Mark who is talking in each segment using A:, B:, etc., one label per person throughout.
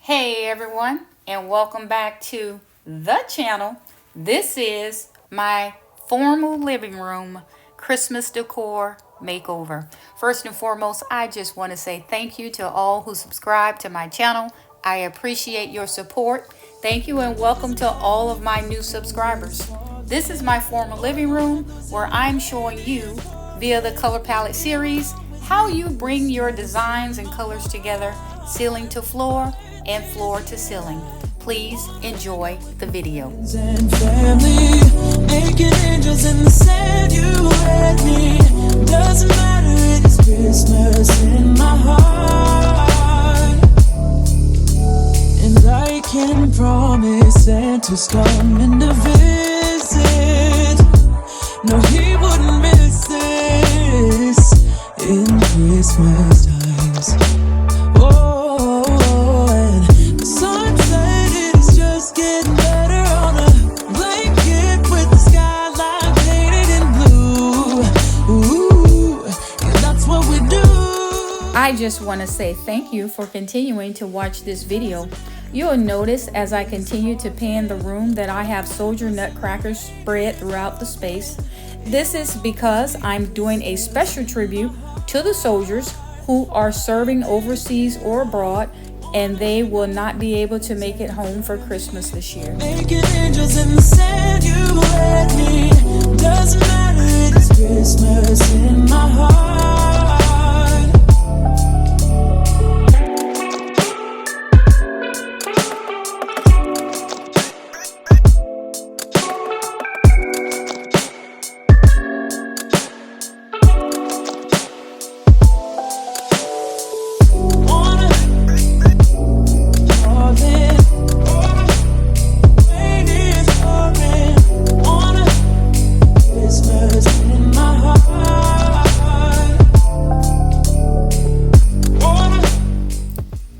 A: Hey everyone, and welcome back to the channel. This is my formal living room Christmas decor makeover. First and foremost, I just want to say thank you to all who subscribe to my channel. I appreciate your support. Thank you and welcome to all of my new subscribers. This is my formal living room where I'm showing you via the color palette series how you bring your designs and colors together, ceiling to floor and floor to ceiling. Please enjoy the video.
B: And family, making angels in the sand, you and me. Doesn't matter, it is Christmas in my heart. And I can promise Santa's coming to visit. No, he wouldn't miss this in Christmas times. Oh, and the sunset is just getting better on a blanket with the skyline painted in blue. Ooh, and that's what we do.
A: I just want to say thank you for continuing to watch this video. You'll notice as I continue to pan the room that I have soldier nutcrackers spread throughout the space. This is because I'm doing a special tribute to the soldiers who are serving overseas or abroad, and they will not be able to make it home for Christmas this year.
B: Making angels in the sand, you and me. Doesn't matter, it is Christmas in my heart.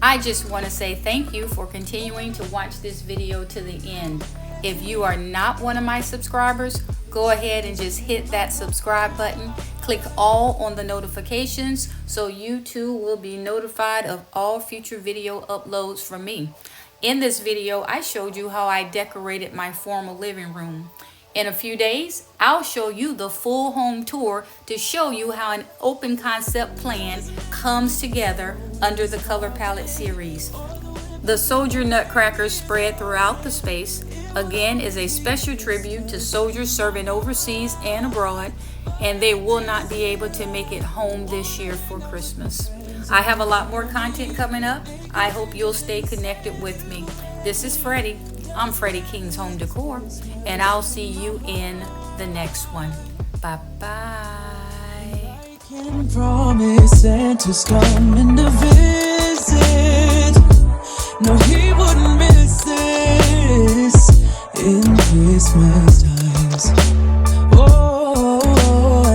A: I just want to say thank you for continuing to watch this video to the end. If you are not one of my subscribers, go ahead and just hit that subscribe button. Click all on the notifications so you too will be notified of all future video uploads from me. In this video, I showed you how I decorated my formal living room. In a few days, I'll show you the full home tour to show you how an open concept plan comes together under the color palette series. The soldier nutcrackers spread throughout the space again is a special tribute to soldiers serving overseas and abroad, and they will not be able to make it home this year for Christmas. I have a lot more content coming up. I hope you'll stay connected with me. This is Freddie. I'm Freddie King's Home Decor, and I'll see you in the next one. Bye-bye.
B: I can promise Santa's coming to visit.